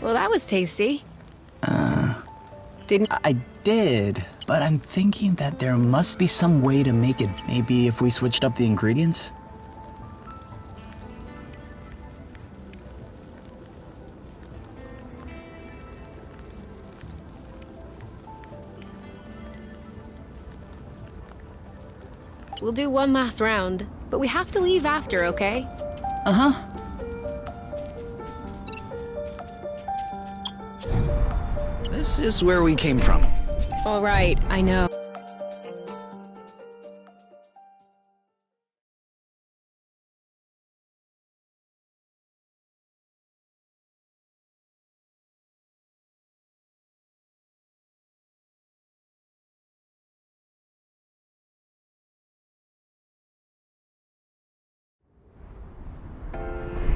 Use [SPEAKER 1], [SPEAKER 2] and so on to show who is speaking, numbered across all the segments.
[SPEAKER 1] Well, that was tasty. Didn't...
[SPEAKER 2] I did, but I'm thinking that there must be some way to make it. Maybe if we switched up the ingredients?
[SPEAKER 1] We'll do one last round, but we have to leave after, okay?
[SPEAKER 2] Uh-huh. This is where we came from.
[SPEAKER 1] All right, I know.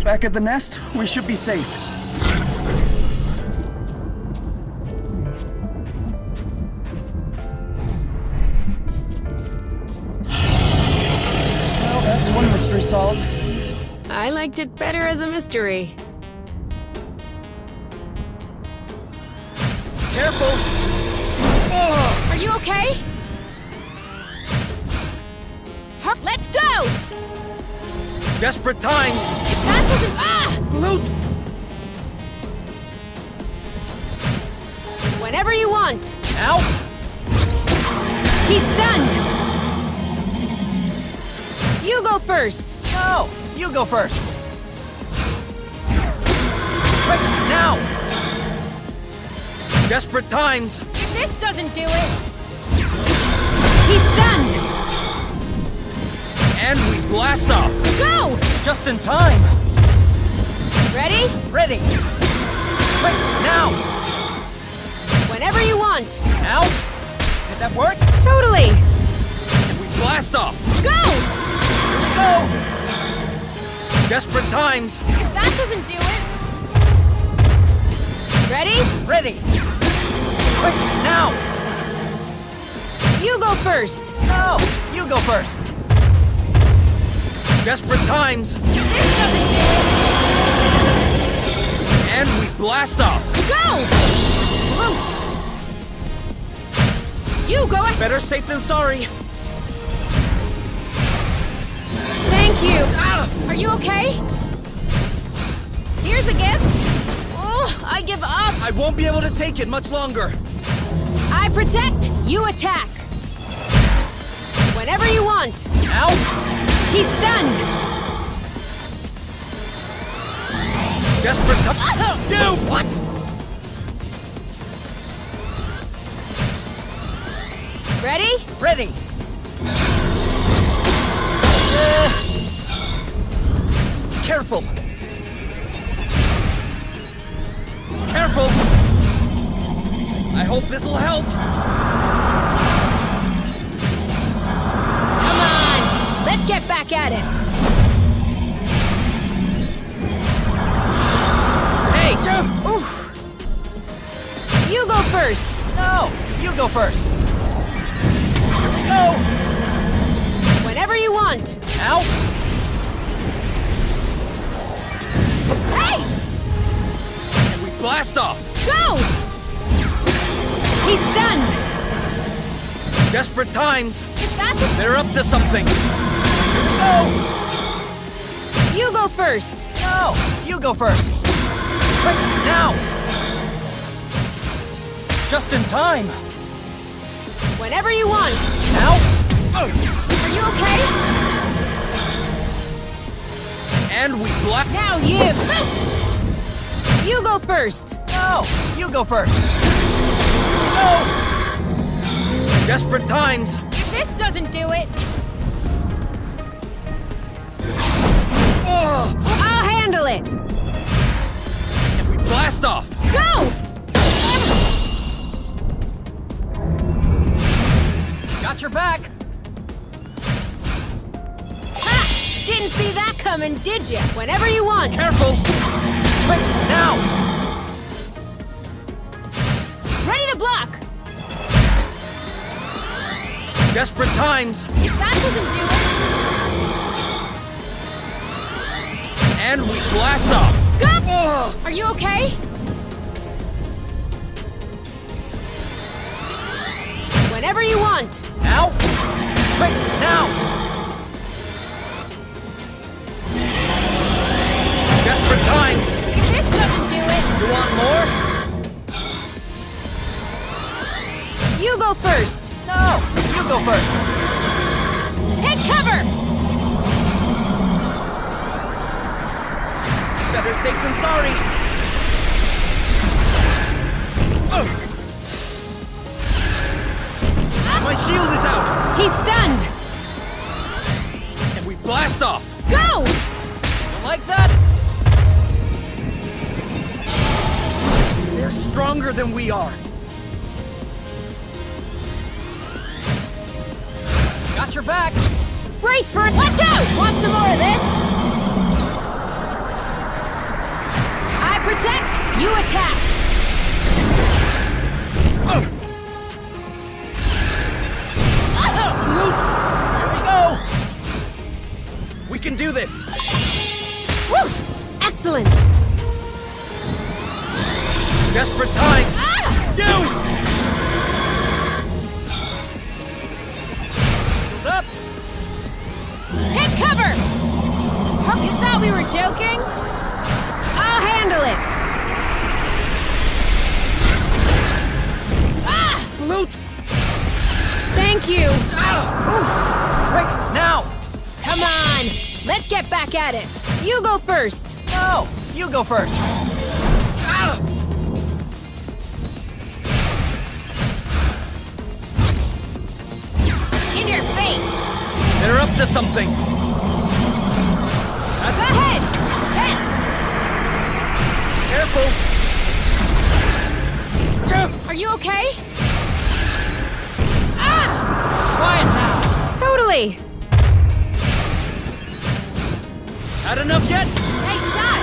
[SPEAKER 2] Back at the nest, we should be safe. Well, that's one mystery solved.
[SPEAKER 1] I liked it better as a mystery.
[SPEAKER 2] Careful!
[SPEAKER 1] Are you okay? Let's go!
[SPEAKER 2] Desperate times!
[SPEAKER 1] That wasn't... Ah!
[SPEAKER 2] Loot!
[SPEAKER 1] Whenever you want.
[SPEAKER 2] Ow!
[SPEAKER 1] He's stunned! You go first!
[SPEAKER 2] No! You go first! Quick, now! Desperate times!
[SPEAKER 1] If this doesn't do it... He's stunned!
[SPEAKER 2] And we blast off!
[SPEAKER 1] Go!
[SPEAKER 2] Just in time!
[SPEAKER 1] Ready?
[SPEAKER 2] Ready! Quick, now!
[SPEAKER 1] Whenever you want.
[SPEAKER 2] Now? Did that work?
[SPEAKER 1] Totally!
[SPEAKER 2] And we blast off!
[SPEAKER 1] Go!
[SPEAKER 2] Go! Desperate times!
[SPEAKER 1] If that doesn't do it... Ready?
[SPEAKER 2] Ready! Quick, now!
[SPEAKER 1] You go first!
[SPEAKER 2] No! You go first! Desperate times!
[SPEAKER 1] If this doesn't do it...
[SPEAKER 2] And we blast off!
[SPEAKER 1] Go! Loot! You go ahead!
[SPEAKER 2] Better safe than sorry!
[SPEAKER 1] Thank you! Are you okay? Here's a gift! Oh, I give up!
[SPEAKER 2] I won't be able to take it much longer!
[SPEAKER 1] I protect, you attack! Whenever you want!
[SPEAKER 2] Ow!
[SPEAKER 1] He's stunned!
[SPEAKER 2] Desperate time! Dude, what?!
[SPEAKER 1] Ready?
[SPEAKER 2] Ready! Careful! Careful! I hope this'll help!
[SPEAKER 1] Come on! Let's get back at it!
[SPEAKER 2] Hey!
[SPEAKER 1] Oof! You go first!
[SPEAKER 2] No! You go first! Go!
[SPEAKER 1] Whenever you want!
[SPEAKER 2] Ow!
[SPEAKER 1] Hey!
[SPEAKER 2] And we blast off!
[SPEAKER 1] Go! He's stunned!
[SPEAKER 2] Desperate times!
[SPEAKER 1] If that's a...
[SPEAKER 2] They're up to something! Go!
[SPEAKER 1] You go first!
[SPEAKER 2] No! You go first! Quick, now! Just in time!
[SPEAKER 1] Whenever you want!
[SPEAKER 2] Now?
[SPEAKER 1] Are you okay?
[SPEAKER 2] And we blast...
[SPEAKER 1] Now you... Loot! You go first!
[SPEAKER 2] No! You go first! Go! Desperate times!
[SPEAKER 1] If this doesn't do it...
[SPEAKER 2] Ugh.
[SPEAKER 1] I'll handle it!
[SPEAKER 2] And we blast off!
[SPEAKER 1] Go!
[SPEAKER 2] Got your back!
[SPEAKER 1] Ha! Didn't see that coming, did you? Whenever you want!
[SPEAKER 2] Careful! Quick, now!
[SPEAKER 1] Ready to block!
[SPEAKER 2] Desperate times!
[SPEAKER 1] If that doesn't do
[SPEAKER 2] And we blast off!
[SPEAKER 1] it... Go!
[SPEAKER 2] Ugh.
[SPEAKER 1] Are you okay? Whatever you want.
[SPEAKER 2] Now? Quick, now! Desperate times!
[SPEAKER 1] This doesn't do it.
[SPEAKER 2] You want more?
[SPEAKER 1] You go first.
[SPEAKER 2] No! You go first!
[SPEAKER 1] Take cover.
[SPEAKER 2] Better safe than sorry! My shield is out!
[SPEAKER 1] He's stunned.
[SPEAKER 2] And we blast off!
[SPEAKER 1] Go!
[SPEAKER 2] You like that? They're stronger than we are. Got your back!
[SPEAKER 1] Brace for it. Watch out! Want some more of this? I protect, you attack.
[SPEAKER 2] Loot! Here we go! We can do this!
[SPEAKER 1] Woof! Excellent.
[SPEAKER 2] Desperate time!
[SPEAKER 1] Ah!
[SPEAKER 2] You! Up!
[SPEAKER 1] Take cover! You thought we were joking? I'll handle it. Ah!
[SPEAKER 2] Loot!
[SPEAKER 1] Thank you. Oof.
[SPEAKER 2] Quick, now!
[SPEAKER 1] Come on. Let's get back at it. You go first.
[SPEAKER 2] No! You go first!
[SPEAKER 1] In your face.
[SPEAKER 2] They're up to something!
[SPEAKER 1] Go ahead. Yes.
[SPEAKER 2] Careful!
[SPEAKER 1] Are you okay? Ah!
[SPEAKER 2] Quiet now!
[SPEAKER 1] Totally.
[SPEAKER 2] Had enough yet?
[SPEAKER 1] Nice shot.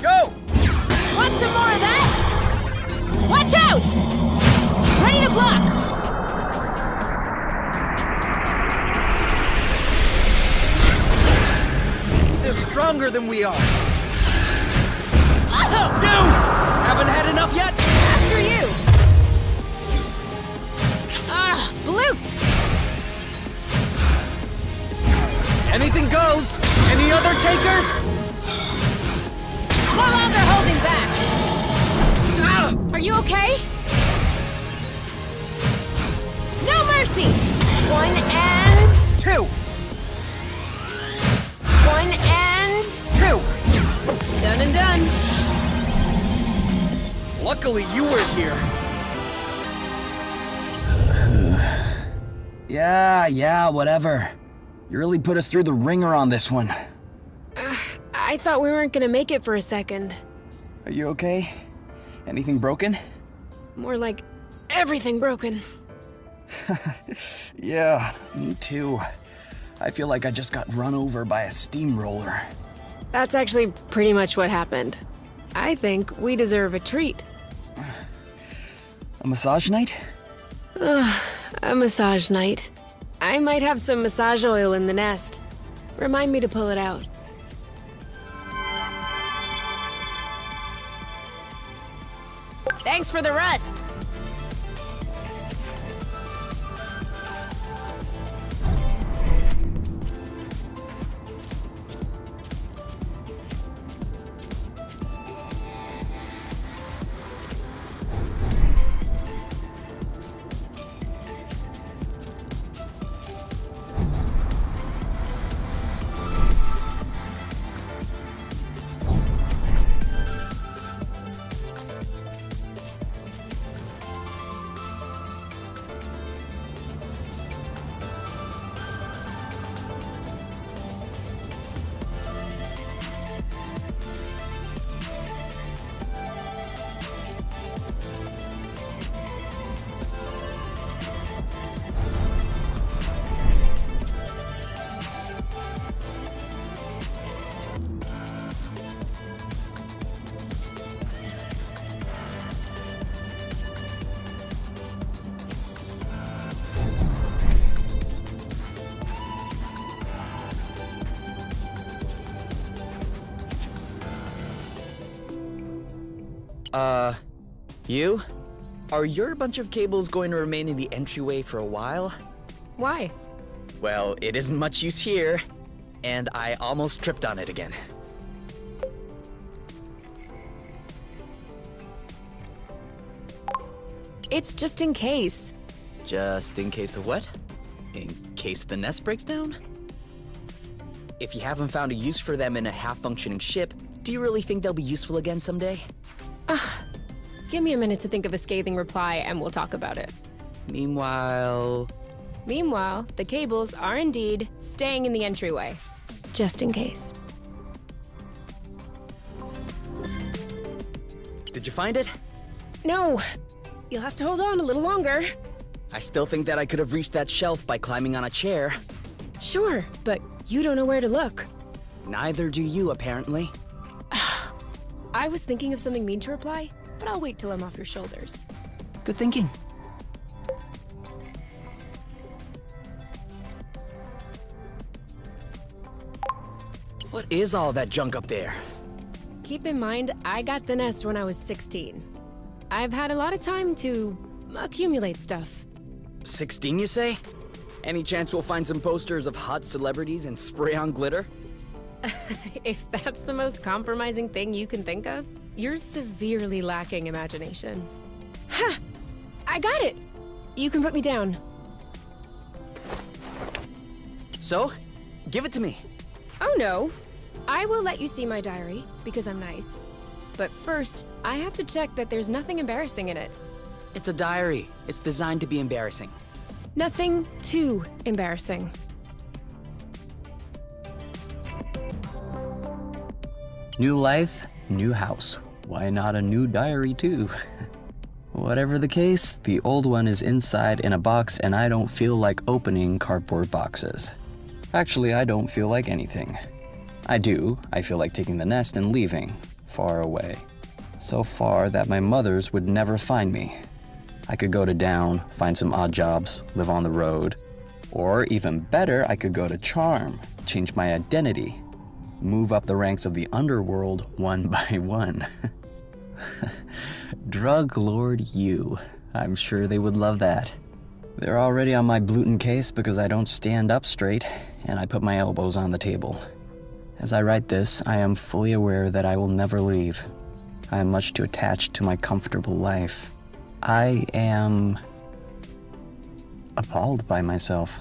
[SPEAKER 2] Go!
[SPEAKER 1] Want some more of that? Watch out! Ready to block.
[SPEAKER 2] They're stronger than we are.
[SPEAKER 1] Oh!
[SPEAKER 2] You! Haven't had enough yet?
[SPEAKER 1] After you. Ah, bloot.
[SPEAKER 2] Anything goes! Any other takers?
[SPEAKER 1] No longer holding back. Are you okay? No mercy. 1 and...
[SPEAKER 2] 2!
[SPEAKER 1] 1 and...
[SPEAKER 2] 2!
[SPEAKER 1] Done and done.
[SPEAKER 2] Luckily you were here. Yeah, whatever. You really put us through the ringer on this one.
[SPEAKER 1] I thought we weren't gonna make it for a second.
[SPEAKER 2] Are you okay? Anything broken?
[SPEAKER 1] More like everything broken.
[SPEAKER 2] Yeah, me too. I feel like I just got run over by a steamroller.
[SPEAKER 1] That's actually pretty much what happened. I think we deserve a treat.
[SPEAKER 2] A massage night?
[SPEAKER 1] A massage night. I might have some massage oil in the nest. Remind me to pull it out. Thanks for the rust.
[SPEAKER 2] You? Are your bunch of cables going to remain in the entryway for a while?
[SPEAKER 1] Why?
[SPEAKER 2] Well, it isn't much use here, and I almost tripped on it again.
[SPEAKER 1] It's just in case.
[SPEAKER 2] Just in case of what? In case the nest breaks down? If you haven't found a use for them in a half-functioning ship, do you really think they'll be useful again someday?
[SPEAKER 1] Give me a minute to think of a scathing reply and we'll talk about it.
[SPEAKER 2] Meanwhile,
[SPEAKER 1] The cables are indeed staying in the entryway. Just in case.
[SPEAKER 2] did you find it?
[SPEAKER 1] No! You'll have to hold on a little longer.
[SPEAKER 2] I still think that I could have reached that shelf by climbing on a chair.
[SPEAKER 1] Sure, but you don't know where to look.
[SPEAKER 2] Neither do you, apparently.
[SPEAKER 1] I was thinking of something mean to reply, but I'll wait till I'm off your shoulders.
[SPEAKER 2] Good thinking. What is all that junk up there?
[SPEAKER 1] Keep in mind, I got the nest when I was 16. I've had a lot of time to accumulate stuff.
[SPEAKER 2] 16, you say? Any chance we'll find some posters of hot celebrities and spray-on glitter?
[SPEAKER 1] If that's the most compromising thing you can think of, you're severely lacking imagination. Ha! I got it! You can put me down.
[SPEAKER 2] So, give it to me.
[SPEAKER 1] Oh no! I will let you see my diary, because I'm nice. But first, I have to check that there's nothing embarrassing in it.
[SPEAKER 2] It's a diary. It's designed to be embarrassing.
[SPEAKER 1] Nothing too embarrassing.
[SPEAKER 2] New life, new house. Why not a new diary too? Whatever the case, the old one is inside in a box and I don't feel like opening cardboard boxes. Actually, I don't feel like anything. I feel like taking the nest and leaving, far away. So far that my mother's would never find me. I could go to Down, find some odd jobs, live on the road. Or even better, I could go to Charm, change my identity, move up the ranks of the underworld one by one. Drug Lord U. I'm sure they would love that. They're already on my gluten case because I don't stand up straight, and I put my elbows on the table. As I write this, I am fully aware that I will never leave. I am much too attached to my comfortable life. I am appalled by myself.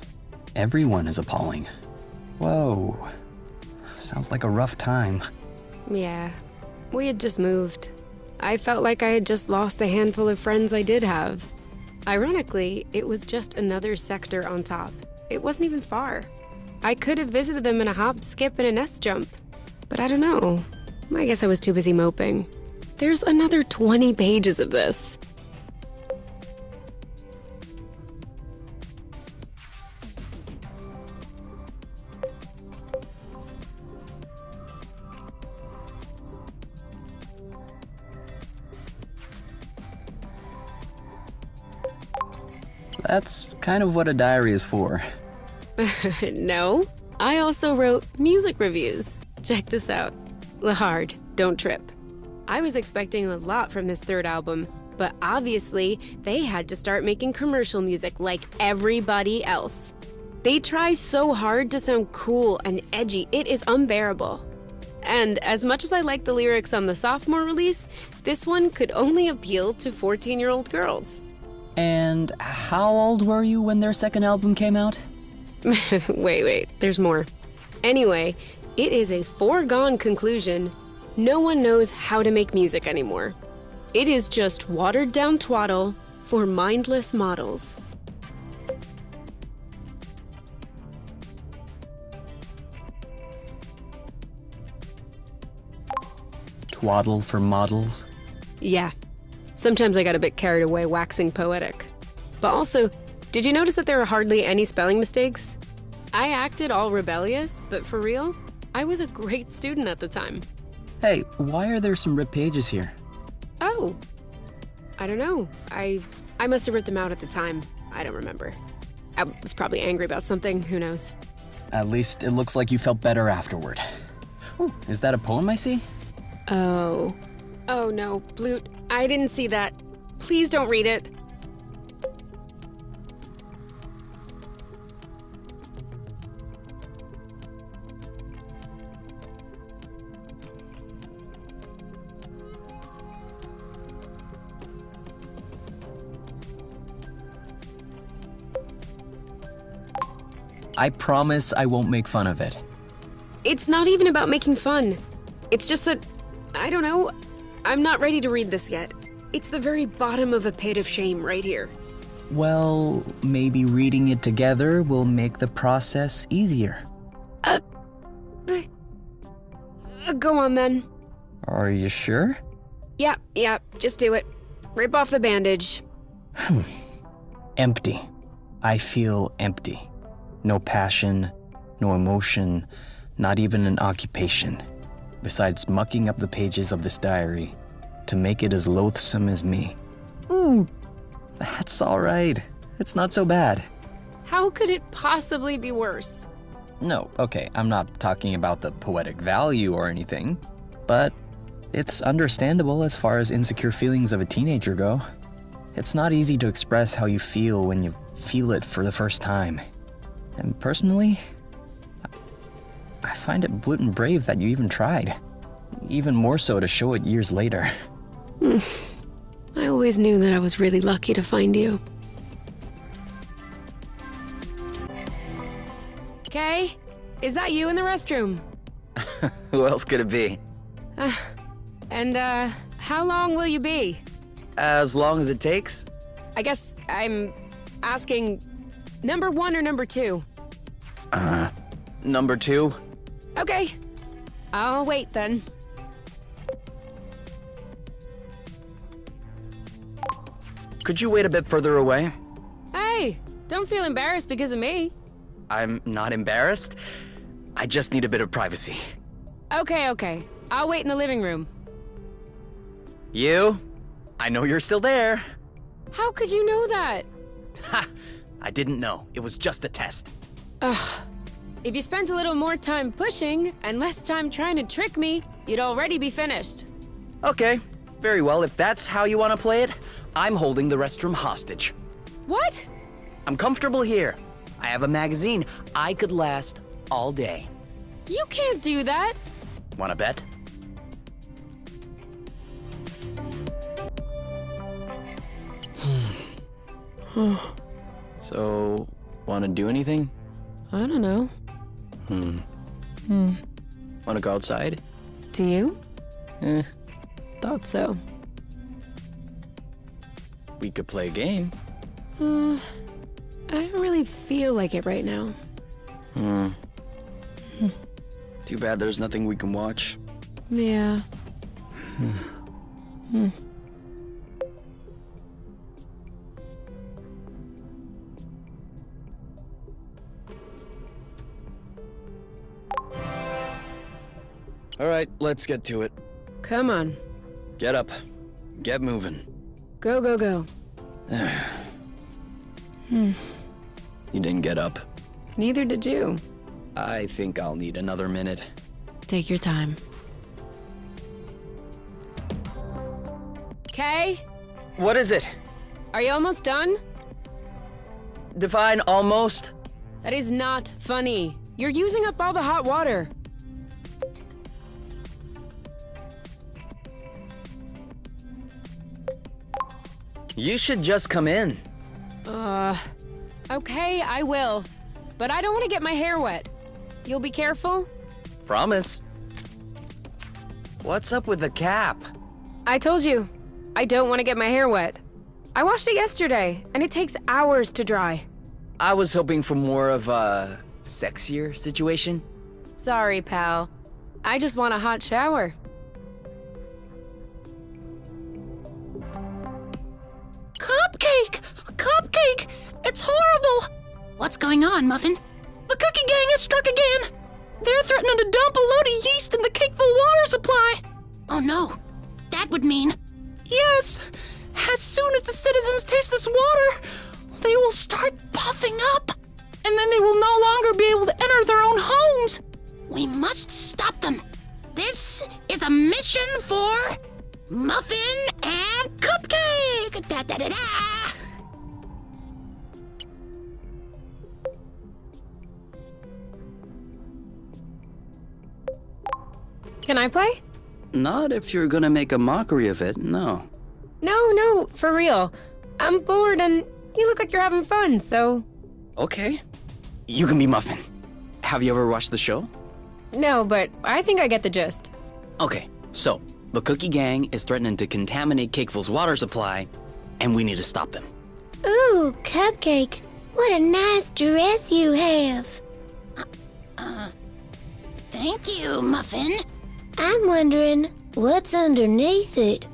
[SPEAKER 2] Everyone is appalling. Whoa. Sounds like a rough time.
[SPEAKER 1] Yeah, we had just moved. I felt like I had just lost the handful of friends I did have. Ironically, it was just another sector on top. It wasn't even far. I could have visited them in a hop, skip, and a nest jump. But I don't know. I guess I was too busy moping. There's another 20 pages of this.
[SPEAKER 2] That's kind of what a diary is for.
[SPEAKER 1] No, I also wrote music reviews. Check this out. Lahard, Don't Trip. I was expecting a lot from this third album, but obviously they had to start making commercial music like everybody else. They try so hard to sound cool and edgy, it is unbearable. And as much as I like the lyrics on the sophomore release, this one could only appeal to 14-year-old girls.
[SPEAKER 2] And how old were you when their second album came out?
[SPEAKER 1] Wait, there's more. Anyway, it is a foregone conclusion. No one knows how to make music anymore. It is just watered down twaddle for mindless models.
[SPEAKER 2] Twaddle for models?
[SPEAKER 1] Yeah. Sometimes I got a bit carried away waxing poetic. But also, did you notice that there are hardly any spelling mistakes? I acted all rebellious, but for real, I was a great student at the time.
[SPEAKER 2] Hey, why are there some ripped pages here?
[SPEAKER 1] Oh, I don't know. I must have ripped them out at the time. I don't remember. I was probably angry about something, who knows.
[SPEAKER 2] At least it looks like you felt better afterward. Ooh, is that a poem I see?
[SPEAKER 1] Oh no, Blute. I didn't see that. Please don't read it.
[SPEAKER 2] I promise I won't make fun of it.
[SPEAKER 1] It's not even about making fun. It's just that, I don't know, I'm not ready to read this yet. It's the very bottom of a pit of shame right here.
[SPEAKER 2] Well, maybe reading it together will make the process easier.
[SPEAKER 1] Go on then.
[SPEAKER 2] Are you sure?
[SPEAKER 1] Yeah, just do it. Rip off the bandage.
[SPEAKER 2] Empty. I feel empty. No passion, no emotion, not even an occupation, besides mucking up the pages of this diary to make it as loathsome as me. That's all right. It's not so bad.
[SPEAKER 1] How could it possibly be worse?
[SPEAKER 2] No, okay, I'm not talking about the poetic value or anything, but it's understandable as far as insecure feelings of a teenager go. It's not easy to express how you feel when you feel it for the first time. And personally, I find it blatant brave that you even tried. Even more so to show it years later.
[SPEAKER 1] I always knew that I was really lucky to find you. Kay, is that you in the restroom?
[SPEAKER 2] Who else could it be?
[SPEAKER 1] And how long will you be?
[SPEAKER 2] As long as it takes.
[SPEAKER 1] I guess I'm asking number 1 or number 2?
[SPEAKER 2] Number 2.
[SPEAKER 1] Okay, I'll wait then.
[SPEAKER 2] Could you wait a bit further away?
[SPEAKER 1] Hey, don't feel embarrassed because of me.
[SPEAKER 2] I'm not embarrassed. I just need a bit of privacy.
[SPEAKER 1] Okay. I'll wait in the living room.
[SPEAKER 2] You? I know you're still there.
[SPEAKER 1] How could you know that?
[SPEAKER 2] Ha! I didn't know. It was just a test.
[SPEAKER 1] Ugh. If you spent a little more time pushing and less time trying to trick me, you'd already be finished.
[SPEAKER 2] Okay, very well. If that's how you want to play it, I'm holding the restroom hostage.
[SPEAKER 1] What?
[SPEAKER 2] I'm comfortable here. I have a magazine. I could last all day.
[SPEAKER 1] You can't do that.
[SPEAKER 2] Want to bet? So, want to do anything?
[SPEAKER 1] I don't know.
[SPEAKER 2] Want to go outside?
[SPEAKER 1] Do you?
[SPEAKER 2] Eh,
[SPEAKER 1] Thought so.
[SPEAKER 2] we could play a game.
[SPEAKER 1] I don't really feel like it right now.
[SPEAKER 2] Too bad there's nothing we can watch.
[SPEAKER 1] Yeah.
[SPEAKER 2] All right, let's get to it.
[SPEAKER 1] Come on.
[SPEAKER 2] Get up. Get moving.
[SPEAKER 1] Go.
[SPEAKER 2] You didn't get up.
[SPEAKER 1] Neither did you.
[SPEAKER 2] I think I'll need another minute.
[SPEAKER 1] Take your time. Kay,
[SPEAKER 2] What is it?
[SPEAKER 1] are you almost done?
[SPEAKER 2] Define almost.
[SPEAKER 1] That is not funny. You're using up all the hot water.
[SPEAKER 2] You should just come in.
[SPEAKER 1] Okay, I will. But I don't want to get my hair wet. You'll be careful?
[SPEAKER 2] Promise. What's up with the cap?
[SPEAKER 1] I told you. I don't want to get my hair wet. I washed it yesterday, and it takes hours to dry.
[SPEAKER 2] I was hoping for more of a sexier situation.
[SPEAKER 1] Sorry, pal. I just want a hot shower.
[SPEAKER 3] Cupcake! It's horrible! What's going on, Muffin? The cookie gang has struck again! They're threatening to dump a load of yeast in the cakeful water supply! Oh no, that would mean... Yes! As soon as the citizens taste this water, they will start puffing up! And then they will no longer be able to enter their own homes! We must stop them! This is a mission for... Muffin and Da-da-da-da!
[SPEAKER 1] Can I play?
[SPEAKER 2] Not if you're gonna make a mockery of it, no.
[SPEAKER 1] No, for real. I'm bored and you look like you're having fun, so...
[SPEAKER 2] Okay. You can be Muffin. Have you ever watched the show?
[SPEAKER 1] No, but I think I get the gist.
[SPEAKER 2] Okay, so the Cookie Gang is threatening to contaminate Cakeville's water supply, and we need to stop them.
[SPEAKER 4] Ooh, Cupcake, what a nice dress you have.
[SPEAKER 3] Thank you, Muffin.
[SPEAKER 4] I'm wondering what's underneath it.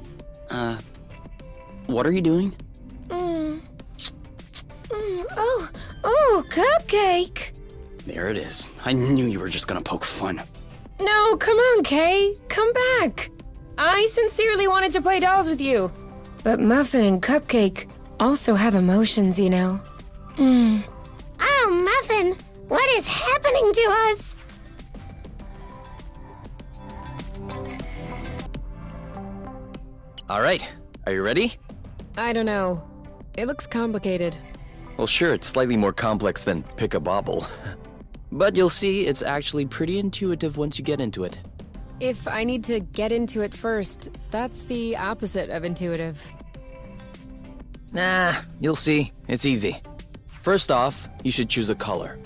[SPEAKER 2] What are you doing?
[SPEAKER 4] Oh, Cupcake.
[SPEAKER 2] There it is. I knew you were just gonna poke fun.
[SPEAKER 1] No, come on, Kay. Come back. I sincerely wanted to play dolls with you. But Muffin and Cupcake also have emotions, you know.
[SPEAKER 4] Oh, Muffin, what is happening to us?
[SPEAKER 2] All right, are you ready?
[SPEAKER 1] I don't know. It looks complicated.
[SPEAKER 2] Well, sure, it's slightly more complex than pick a bobble. But you'll see it's actually pretty intuitive once you get into it.
[SPEAKER 1] If I need to get into it first, that's the opposite of intuitive.
[SPEAKER 2] Nah, you'll see. It's easy. First off, you should choose a color.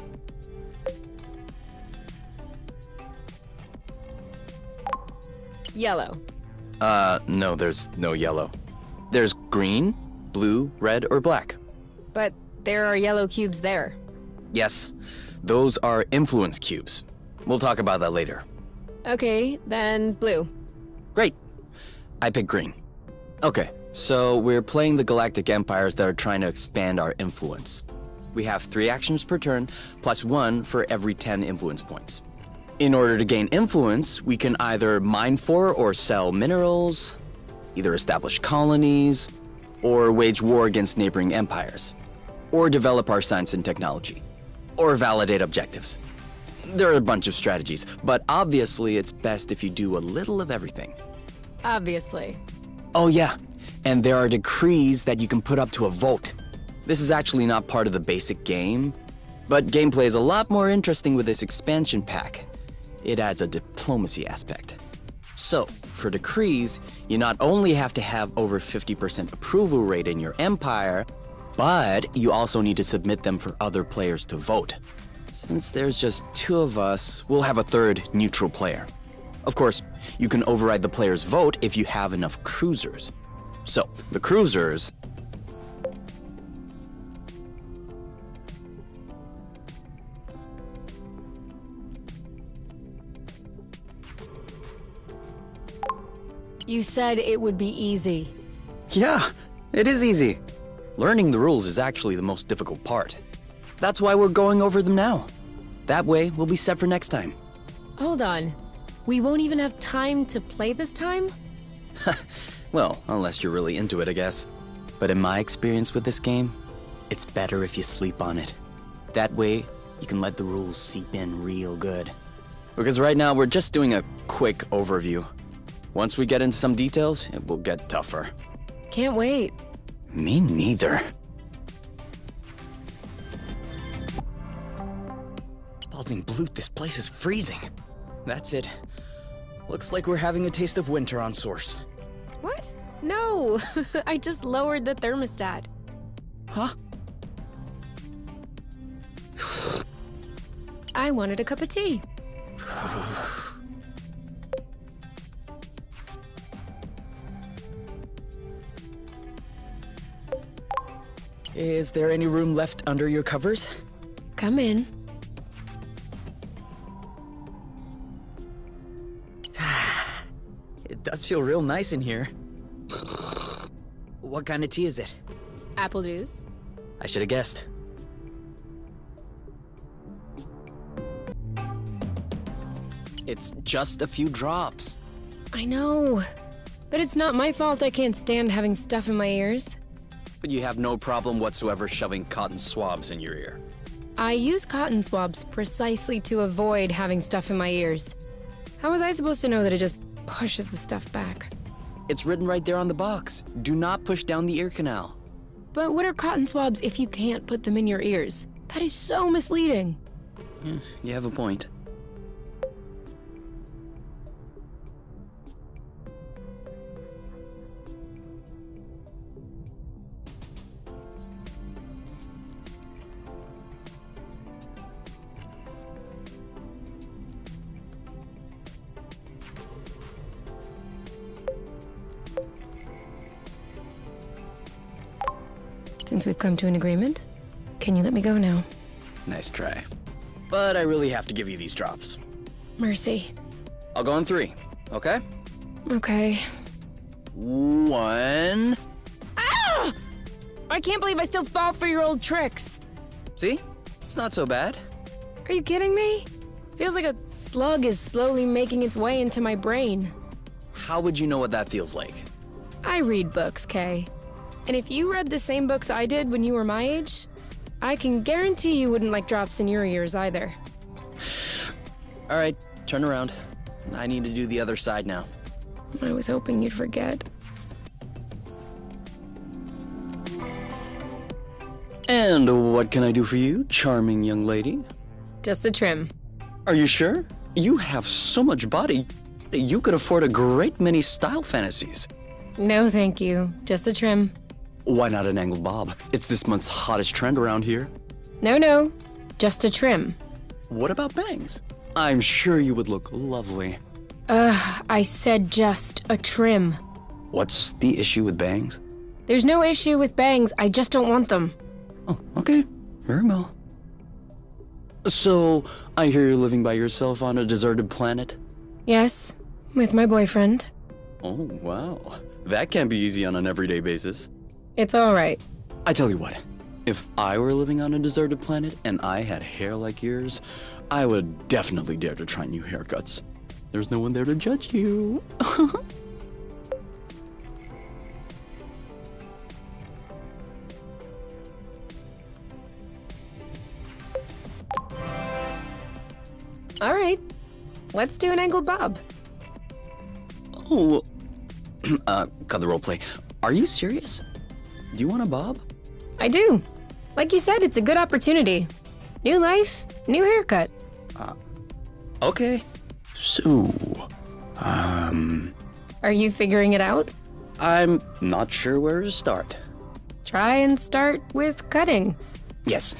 [SPEAKER 1] Yellow.
[SPEAKER 2] No, there's no yellow. There's green, blue, red, or black.
[SPEAKER 1] But there are yellow cubes there.
[SPEAKER 2] Yes, those are influence cubes. We'll talk about that later.
[SPEAKER 1] Okay, then blue.
[SPEAKER 2] Great. I picked green. Okay, so we're playing the galactic empires that are trying to expand our influence. We have 3 actions per turn, plus 1 for every 10 influence points. In order to gain influence, we can either mine for or sell minerals, either establish colonies, or wage war against neighboring empires, or develop our science and technology, or validate objectives. There are a bunch of strategies, but obviously it's best if you do a little of everything.
[SPEAKER 1] Obviously.
[SPEAKER 2] Oh yeah, and there are decrees that you can put up to a vote. This is actually not part of the basic game, but gameplay is a lot more interesting with this expansion pack. It adds a diplomacy aspect. So, for decrees, you not only have to have over 50% approval rate in your empire, but you also need to submit them for other players to vote. Since there's just 2 of us, we'll have a 3rd neutral player. Of course, you can override the player's vote if you have enough cruisers. So, the cruisers...
[SPEAKER 1] You said it would be easy.
[SPEAKER 2] Yeah, it is easy. Learning the rules is actually the most difficult part. That's why we're going over them now. That way, we'll be set for next time.
[SPEAKER 1] Hold on. We won't even have time to play this time?
[SPEAKER 2] Well, unless you're really into it, I guess. But in my experience with this game, it's better if you sleep on it. That way, you can let the rules seep in real good. Because right now, we're just doing a quick overview. Once we get into some details, it will get tougher.
[SPEAKER 1] Can't wait.
[SPEAKER 2] Me neither. Balding Bloot, this place is freezing. That's it. Looks like we're having a taste of winter on Source.
[SPEAKER 1] What? No, I just lowered the thermostat.
[SPEAKER 2] Huh?
[SPEAKER 1] I wanted a cup of tea.
[SPEAKER 2] Is there any room left under your covers?
[SPEAKER 1] Come in.
[SPEAKER 2] It does feel real nice in here. What kind of tea is it?
[SPEAKER 1] Apple juice.
[SPEAKER 2] I should have guessed. It's just a few drops.
[SPEAKER 1] I know. But it's not my fault I can't stand having stuff in my ears.
[SPEAKER 2] But you have no problem whatsoever shoving cotton swabs in your ear.
[SPEAKER 1] I use cotton swabs precisely to avoid having stuff in my ears. How was I supposed to know that it just pushes the stuff back?
[SPEAKER 2] It's written right there on the box. Do not push down the ear canal.
[SPEAKER 1] But what are cotton swabs if you can't put them in your ears? That is so misleading.
[SPEAKER 2] You have a point.
[SPEAKER 1] Since we've come to an agreement, can you let me go now?
[SPEAKER 2] Nice try. But I really have to give you these drops.
[SPEAKER 1] Mercy.
[SPEAKER 2] I'll go on 3, okay?
[SPEAKER 1] Okay.
[SPEAKER 2] 1.
[SPEAKER 1] Ah! I can't believe I still fall for your old tricks.
[SPEAKER 2] See? It's not so bad.
[SPEAKER 1] Are you kidding me? Feels like a slug is slowly making its way into my brain.
[SPEAKER 2] How would you know what that feels like?
[SPEAKER 1] I read books, Kay. And if you read the same books I did when you were my age, I can guarantee you wouldn't like drops in your ears either.
[SPEAKER 2] All right, turn around. I need to do the other side now.
[SPEAKER 1] I was hoping you'd forget.
[SPEAKER 2] And what can I do for you, charming young lady?
[SPEAKER 1] Just a trim.
[SPEAKER 2] Are you sure? You have so much body. You could afford a great many style fantasies.
[SPEAKER 1] No, thank you. Just a trim.
[SPEAKER 2] Why not an angled bob? It's this month's hottest trend around here.
[SPEAKER 1] No. Just a trim.
[SPEAKER 2] What about bangs? I'm sure you would look lovely.
[SPEAKER 1] I said just a trim.
[SPEAKER 2] What's the issue with bangs?
[SPEAKER 1] There's no issue with bangs, I just don't want them.
[SPEAKER 2] Oh, okay. Very well. So, I hear you're living by yourself on a deserted planet?
[SPEAKER 1] Yes, with my boyfriend.
[SPEAKER 2] Oh, wow. That can't be easy on an everyday basis.
[SPEAKER 1] It's all right.
[SPEAKER 2] I tell you what, if I were living on a deserted planet and I had hair like yours, I would definitely dare to try new haircuts. There's no one there to judge you.
[SPEAKER 1] All right, let's do an angled bob.
[SPEAKER 2] Oh, cut the roleplay. Are you serious? Do you want a bob?
[SPEAKER 1] I do. Like you said, it's a good opportunity. New life, new haircut.
[SPEAKER 2] Okay. So,
[SPEAKER 1] Are you figuring it out?
[SPEAKER 2] I'm not sure where to start.
[SPEAKER 1] Try and start with cutting.
[SPEAKER 2] Yes.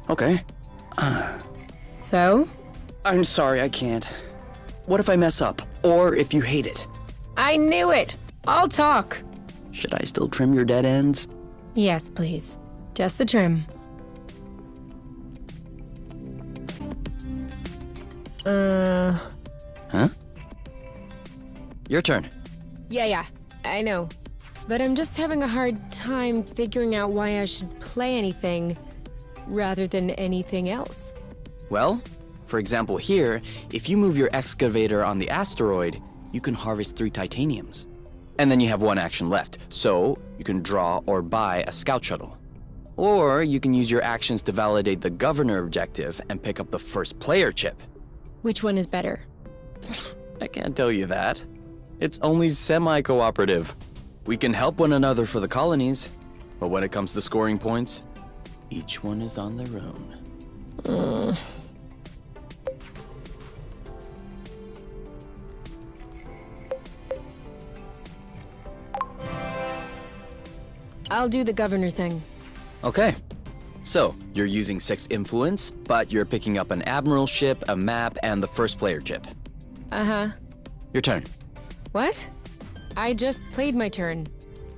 [SPEAKER 2] Okay.
[SPEAKER 1] So?
[SPEAKER 2] I'm sorry, I can't. What if I mess up? Or if you hate it?
[SPEAKER 1] I knew it. I'll talk.
[SPEAKER 2] Should I still trim your dead ends?
[SPEAKER 1] Yes, please. Just a trim.
[SPEAKER 2] Huh? Your turn.
[SPEAKER 1] Yeah, I know. But I'm just having a hard time figuring out why I should play anything rather than anything else.
[SPEAKER 2] Well, for example here, if you move your excavator on the asteroid, you can harvest 3 titaniums. And then you have 1 action left, so you can draw or buy a scout shuttle. Or you can use your actions to validate the governor objective and pick up the first player chip.
[SPEAKER 1] Which one is better?
[SPEAKER 2] I can't tell you that. It's only semi-cooperative. We can help one another for the colonies, but when it comes to scoring points, each one is on their own.
[SPEAKER 1] I'll do the governor thing.
[SPEAKER 2] Okay. So, you're using 6 influence, but you're picking up an admiral ship, a map, and the first player chip.
[SPEAKER 1] Uh-huh.
[SPEAKER 2] Your turn.
[SPEAKER 1] What? I just played my turn.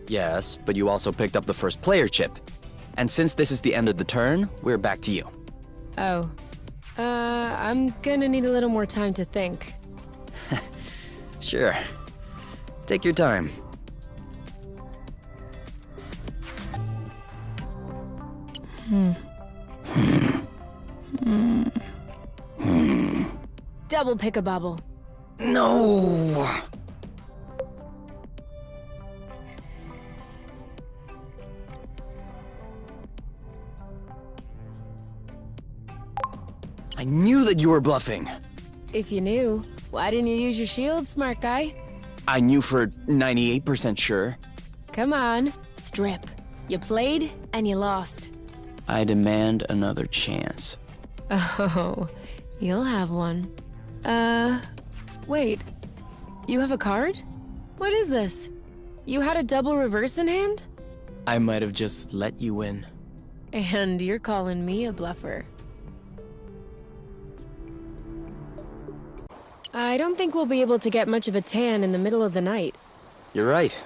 [SPEAKER 2] Yes, but you also picked up the first player chip. And since this is the end of the turn, we're back to you.
[SPEAKER 1] Oh. I'm gonna need a little more time to think.
[SPEAKER 2] Sure. Take your time.
[SPEAKER 1] Double pick-a-bobble.
[SPEAKER 2] No! I knew that you were bluffing.
[SPEAKER 1] If you knew, why didn't you use your shield, smart guy?
[SPEAKER 5] I knew for 98% sure.
[SPEAKER 1] Come on, strip. You played and you lost.
[SPEAKER 5] I demand another chance.
[SPEAKER 1] Oh, you'll have one. Wait. You have a card? What is this? You had a double reverse in hand?
[SPEAKER 5] I might have just let you in.
[SPEAKER 1] And you're calling me a bluffer. I don't think we'll be able to get much of a tan in the middle of the night.
[SPEAKER 5] You're right.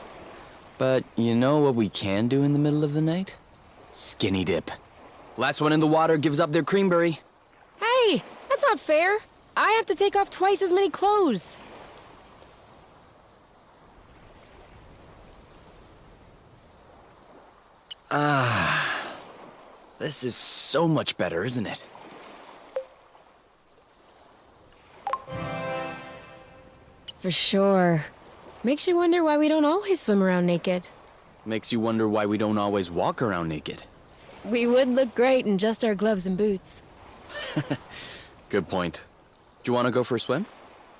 [SPEAKER 5] But you know what we can do in the middle of the night? Skinny dip. Last one in the water gives up their creamberry.
[SPEAKER 1] Hey, that's not fair. I have to take off twice as many clothes.
[SPEAKER 5] This is so much better, isn't it?
[SPEAKER 1] For sure. Makes you wonder why we don't always swim around naked.
[SPEAKER 5] Makes you wonder why we don't always walk around naked.
[SPEAKER 1] We would look great in just our gloves and boots.
[SPEAKER 5] Good point. Do you want to go for a swim?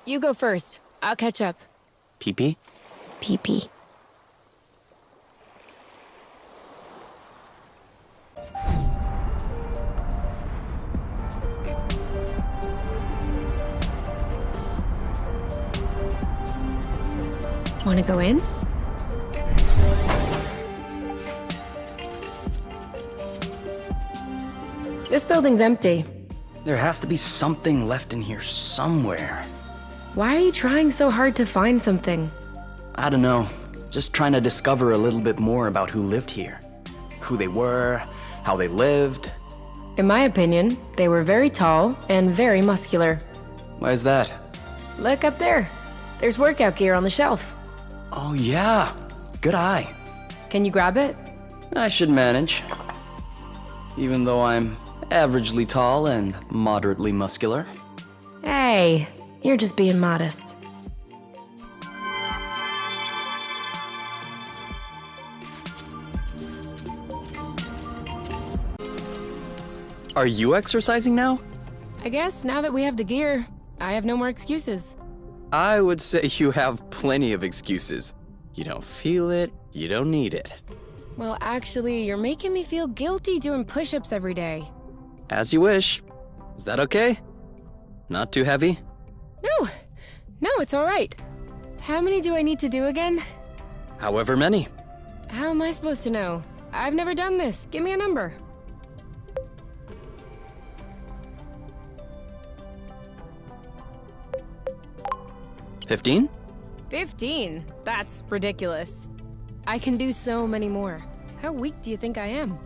[SPEAKER 1] You go first. I'll catch up.
[SPEAKER 5] Pee-pee?
[SPEAKER 1] Pee-pee. Want to go in? This building's empty.
[SPEAKER 2] There has to be something left in here somewhere.
[SPEAKER 1] Why are you trying so hard to find something?
[SPEAKER 2] I don't know. Just trying to discover a little bit more about who lived here. Who they were, how they lived.
[SPEAKER 1] In my opinion, they were very tall and very muscular.
[SPEAKER 2] Why is that?
[SPEAKER 1] Look up there. There's workout gear on the shelf.
[SPEAKER 2] Oh yeah, good eye.
[SPEAKER 1] Can you grab it?
[SPEAKER 2] I should manage. Even though I'm averagely tall and moderately muscular.
[SPEAKER 1] Hey, you're just being modest.
[SPEAKER 5] Are you exercising now?
[SPEAKER 1] I guess now that we have the gear, I have no more excuses.
[SPEAKER 5] I would say you have plenty of excuses. You don't feel it, you don't need it.
[SPEAKER 1] Well, actually, you're making me feel guilty doing push-ups every day.
[SPEAKER 5] As you wish. Is that okay? Not too heavy?
[SPEAKER 1] No, it's all right. How many do I need to do again?
[SPEAKER 5] However many.
[SPEAKER 1] How am I supposed to know? I've never done this. Give me a number.
[SPEAKER 5] 15?
[SPEAKER 1] 15? That's ridiculous. I can do so many more. How weak do you think I am?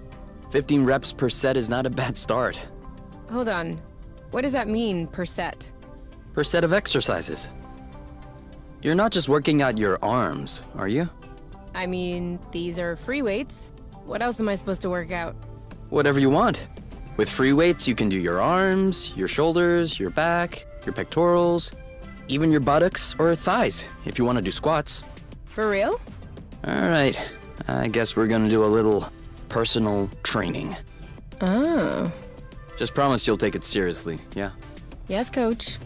[SPEAKER 5] 15 reps per set is not a bad start.
[SPEAKER 1] Hold on. What does that mean, per set?
[SPEAKER 5] Per set of exercises. You're not just working out your arms, are you?
[SPEAKER 1] I mean, these are free weights. What else am I supposed to work out?
[SPEAKER 5] Whatever you want. With free weights, you can do your arms, your shoulders, your back, your pectorals, even your buttocks or thighs if you want to do squats.
[SPEAKER 1] For real?
[SPEAKER 5] All right, I guess we're gonna do a little personal training.
[SPEAKER 1] Oh.
[SPEAKER 5] Just promise you'll take it seriously, yeah?
[SPEAKER 1] Yes, coach.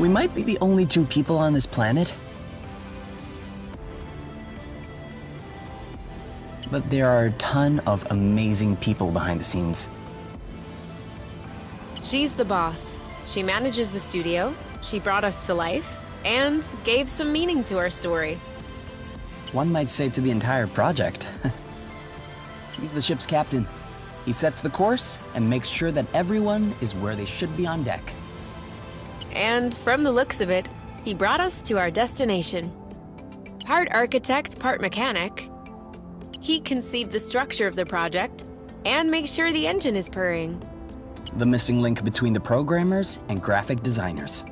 [SPEAKER 2] We might be the only two people on this planet. But there are a ton of amazing people behind the scenes.
[SPEAKER 1] She's the boss. She manages the studio, she brought us to life, and gave some meaning to our story.
[SPEAKER 2] One might say to the entire project. He's the ship's captain. He sets the course and makes sure that everyone is where they should be on deck.
[SPEAKER 1] And from the looks of it, he brought us to our destination. Part architect, part mechanic, he conceived the structure of the project and makes sure the engine is purring.
[SPEAKER 2] The missing link between the programmers and graphic designers.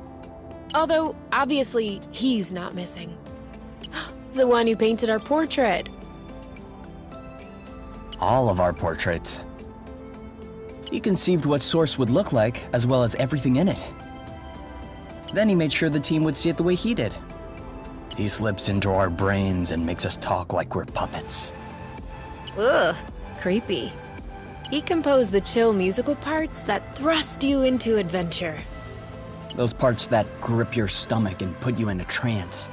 [SPEAKER 1] Although, obviously, he's not missing. The one who painted our portrait.
[SPEAKER 2] All of our portraits. He conceived what Source would look like, as well as everything in it. Then he made sure the team would see it the way he did. He slips into our brains and makes us talk like we're puppets.
[SPEAKER 1] Ugh, creepy. He composed the chill musical parts that thrust you into adventure.
[SPEAKER 2] Those parts that grip your stomach and put you in a trance.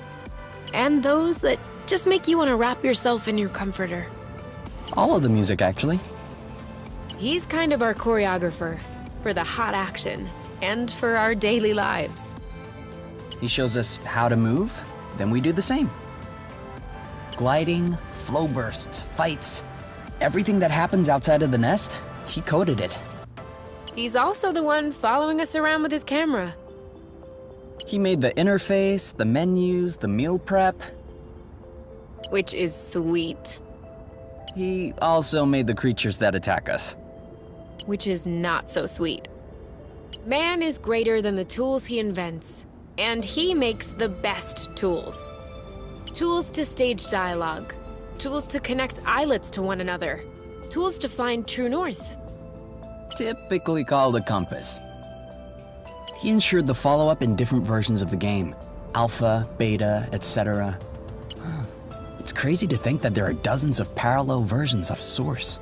[SPEAKER 1] And those that just make you want to wrap yourself in your comforter.
[SPEAKER 2] All of the music, actually.
[SPEAKER 1] He's kind of our choreographer for the hot action and for our daily lives.
[SPEAKER 2] He shows us how to move, then we do the same. Gliding, flow bursts, fights. Everything that happens outside of the nest, he coded it.
[SPEAKER 1] He's also the one following us around with his camera.
[SPEAKER 2] He made the interface, the menus, the meal prep.
[SPEAKER 1] Which is sweet.
[SPEAKER 2] He also made the creatures that attack us.
[SPEAKER 1] Which is not so sweet. Man is greater than the tools he invents, and he makes the best tools. Tools to stage dialogue, tools to connect islets to one another, tools to find true north.
[SPEAKER 2] Typically called a compass. He ensured the follow-up in different versions of the game. Alpha, beta, etc. It's crazy to think that there are dozens of parallel versions of Source.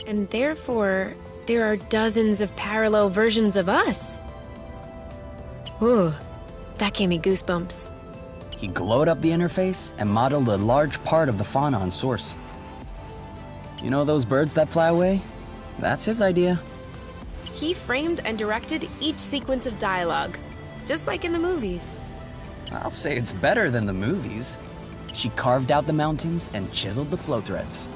[SPEAKER 1] And therefore, there are dozens of parallel versions of us. Ooh, that gave me goosebumps.
[SPEAKER 2] He glowed up the interface and modeled a large part of the fauna on Source. You know those birds that fly away? That's his idea.
[SPEAKER 1] He framed and directed each sequence of dialogue, just like in the movies.
[SPEAKER 2] I'll say it's better than the movies. She carved out the mountains and chiseled the flow threads.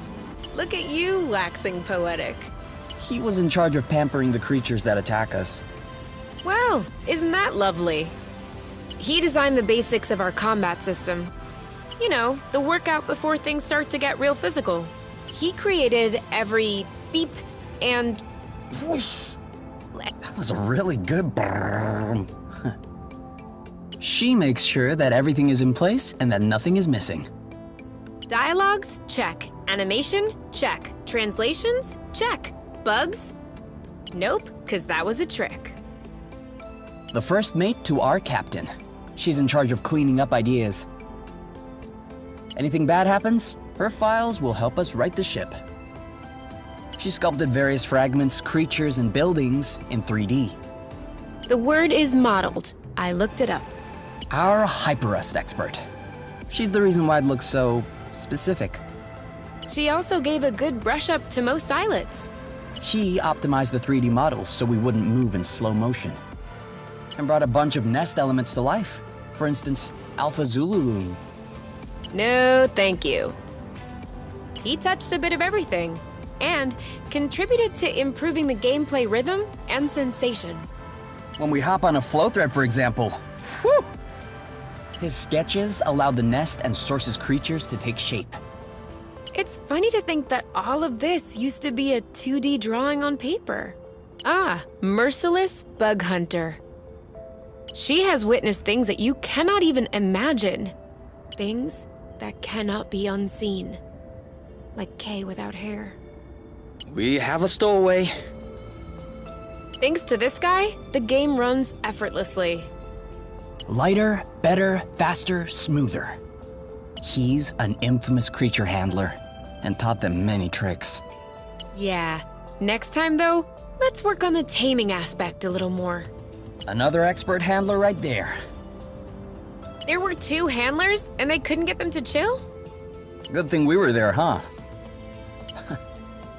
[SPEAKER 1] Look at you waxing poetic.
[SPEAKER 2] He was in charge of pampering the creatures that attack us.
[SPEAKER 1] Well, isn't that lovely? He designed the basics of our combat system. You know, the workout before things start to get real physical. He created every beep and whoosh.
[SPEAKER 2] That was a really good brrrr. She makes sure that everything is in place and that nothing is missing.
[SPEAKER 1] Dialogues? Check. Animation? Check. Translations? Check. Bugs? Nope, because that was a trick.
[SPEAKER 2] The first mate to our captain. She's in charge of cleaning up ideas. Anything bad happens, her files will help us right the ship. She sculpted various fragments, creatures, and buildings in 3D.
[SPEAKER 1] The word is modeled. I looked it up.
[SPEAKER 2] Our Hyperrest expert. She's the reason why it looks so specific.
[SPEAKER 1] She also gave a good brush up to most islets.
[SPEAKER 2] He optimized the 3D models so we wouldn't move in slow motion. And brought a bunch of nest elements to life. For instance, Alpha Zululun.
[SPEAKER 1] No, thank you. He touched a bit of everything and contributed to improving the gameplay rhythm and sensation.
[SPEAKER 2] When we hop on a flow thread, for example. Whew! His sketches allowed the nest and Source's creatures to take shape.
[SPEAKER 1] It's funny to think that all of this used to be a 2D drawing on paper. Ah, Merciless Bug Hunter. She has witnessed things that you cannot even imagine. Things that cannot be unseen. Like Kay without hair.
[SPEAKER 5] We have a stowaway.
[SPEAKER 1] Thanks to this guy, the game runs effortlessly.
[SPEAKER 2] Lighter, better, faster, smoother. He's an infamous creature handler and taught them many tricks.
[SPEAKER 1] Yeah, next time though, let's work on the taming aspect a little more.
[SPEAKER 2] Another expert handler right there.
[SPEAKER 1] There were 2 handlers, and they couldn't get them to chill?
[SPEAKER 2] Good thing we were there, huh?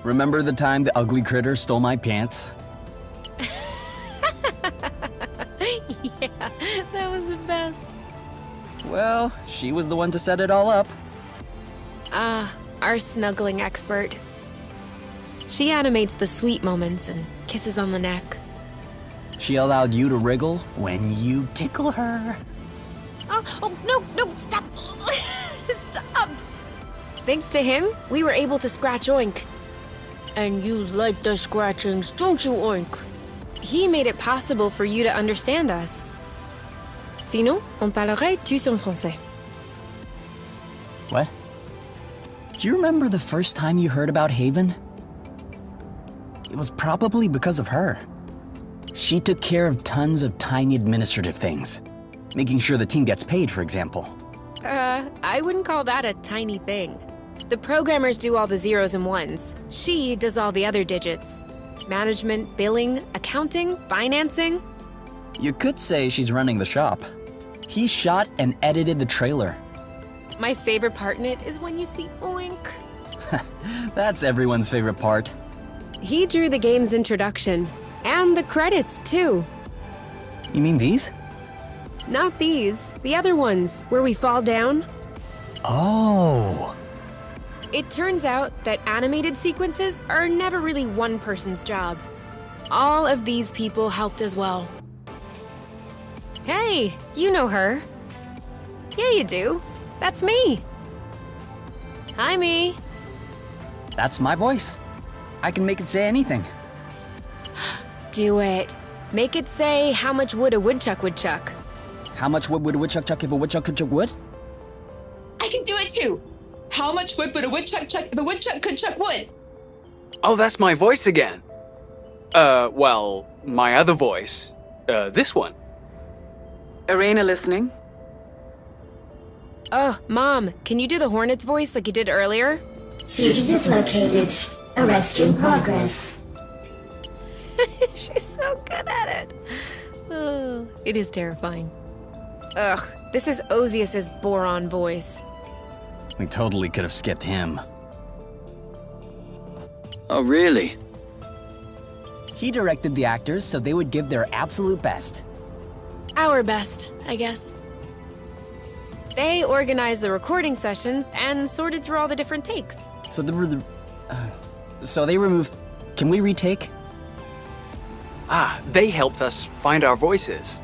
[SPEAKER 2] Remember the time the ugly critter stole my pants?
[SPEAKER 1] Yeah, that was the best.
[SPEAKER 2] Well, she was the one to set it all up.
[SPEAKER 1] Our snuggling expert. She animates the sweet moments and kisses on the neck.
[SPEAKER 2] She allowed you to wriggle when you tickle her.
[SPEAKER 1] Oh, no, stop! Stop! Thanks to him, we were able to scratch Oink. And you like the scratchings, don't you, Oink? He made it possible for you to understand us. Sinon, on parlerait tous en français.
[SPEAKER 2] What? Do you remember the first time you heard about Haven? It was probably because of her. She took care of tons of tiny administrative things. Making sure the team gets paid, for example.
[SPEAKER 1] I wouldn't call that a tiny thing. The programmers do all the zeros and ones. She does all the other digits. Management, billing, accounting, financing.
[SPEAKER 2] You could say she's running the shop. He shot and edited the trailer.
[SPEAKER 1] My favorite part in it is when you see Oink.
[SPEAKER 2] That's everyone's favorite part.
[SPEAKER 1] He drew the game's introduction. And the credits, too.
[SPEAKER 2] You mean these?
[SPEAKER 1] Not these, the other ones, where we fall down.
[SPEAKER 2] Oh.
[SPEAKER 1] It turns out that animated sequences are never really one person's job. All of these people helped as well. Hey, you know her. Yeah, you do. That's me. Hi, me.
[SPEAKER 2] That's my voice. I can make it say anything.
[SPEAKER 1] Do it. Make it say how much wood a woodchuck would chuck.
[SPEAKER 2] How much wood would a woodchuck chuck if a woodchuck could chuck wood?
[SPEAKER 6] I can do it too. How much wood would a woodchuck chuck if a woodchuck could chuck wood?
[SPEAKER 7] Oh, that's my voice again. Well, my other voice. This one.
[SPEAKER 8] Arena listening?
[SPEAKER 1] Oh, Mom, can you do the Hornet's voice like you did earlier?
[SPEAKER 4] Fugitives located. Arrest in progress.
[SPEAKER 1] She's so good at it. Oh, it is terrifying. Ugh, this is Osius's boron voice.
[SPEAKER 2] We totally could have skipped him.
[SPEAKER 8] Oh, really?
[SPEAKER 2] He directed the actors so they would give their absolute best.
[SPEAKER 1] Our best, I guess. They organized the recording sessions and sorted through all the different takes.
[SPEAKER 2] So they removed... Can we retake?
[SPEAKER 7] Ah, they helped us find our voices.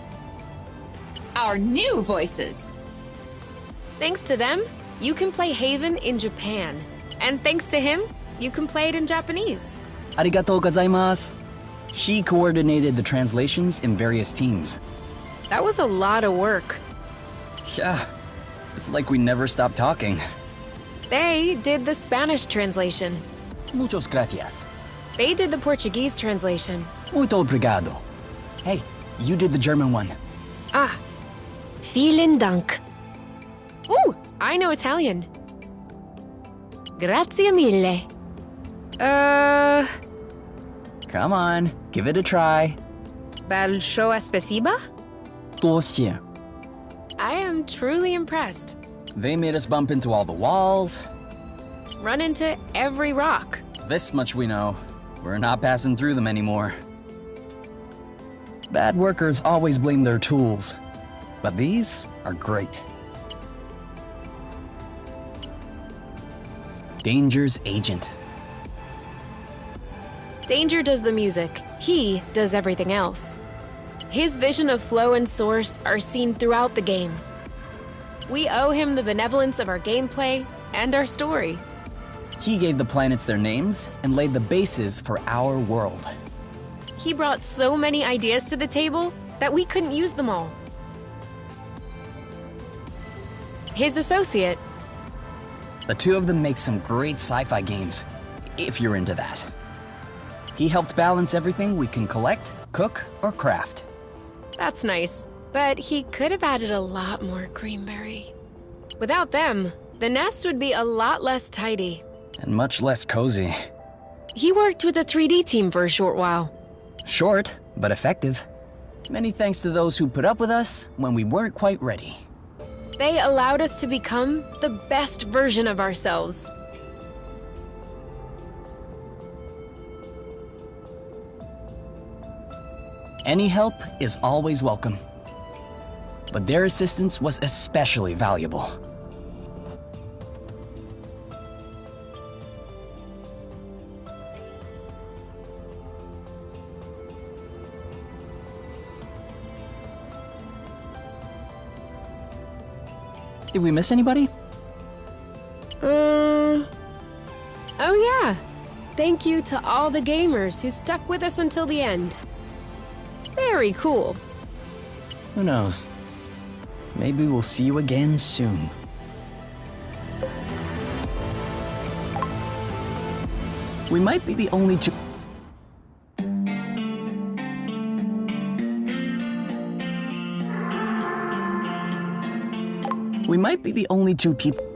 [SPEAKER 6] Our new voices.
[SPEAKER 1] Thanks to them, you can play Haven in Japan. And thanks to him, you can play it in Japanese.
[SPEAKER 2] Arigatou gozaimasu. She coordinated the translations in various teams.
[SPEAKER 1] That was a lot of work.
[SPEAKER 2] Yeah, it's like we never stopped talking.
[SPEAKER 1] They did the Spanish translation.
[SPEAKER 2] Muchos gracias.
[SPEAKER 1] They did the Portuguese translation.
[SPEAKER 2] Muito obrigado. Hey, you did the German one.
[SPEAKER 1] Ah, vielen Dank. Ooh, I know Italian. Grazie mille.
[SPEAKER 2] Come on, give it a try.
[SPEAKER 1] Большое спасибо?
[SPEAKER 2] 多谢.
[SPEAKER 1] I am truly impressed.
[SPEAKER 2] They made us bump into all the walls.
[SPEAKER 1] Run into every rock.
[SPEAKER 2] This much we know. We're not passing through them anymore. Bad workers always blame their tools, but these are great. Danger's agent.
[SPEAKER 1] Danger does the music. He does everything else. His vision of flow and source are seen throughout the game. We owe him the benevolence of our gameplay and our story.
[SPEAKER 2] He gave the planets their names and laid the bases for our world.
[SPEAKER 1] He brought so many ideas to the table that we couldn't use them all. His associate.
[SPEAKER 2] The two of them make some great sci-fi games, if you're into that. He helped balance everything we can collect, cook, or craft.
[SPEAKER 1] That's nice, but he could have added a lot more greenberry. Without them, the nest would be a lot less tidy.
[SPEAKER 2] And much less cozy.
[SPEAKER 1] He worked with the 3D team for a short while.
[SPEAKER 2] Short, but effective. Many thanks to those who put up with us when we weren't quite ready.
[SPEAKER 1] They allowed us to become the best version of ourselves.
[SPEAKER 2] Any help is always welcome. But their assistance was especially valuable. Did we miss anybody?
[SPEAKER 1] Oh yeah. Thank you to all the gamers who stuck with us until the end. Very cool.
[SPEAKER 2] Who knows? Maybe we'll see you again soon. We might be the only two. We might be the only two people.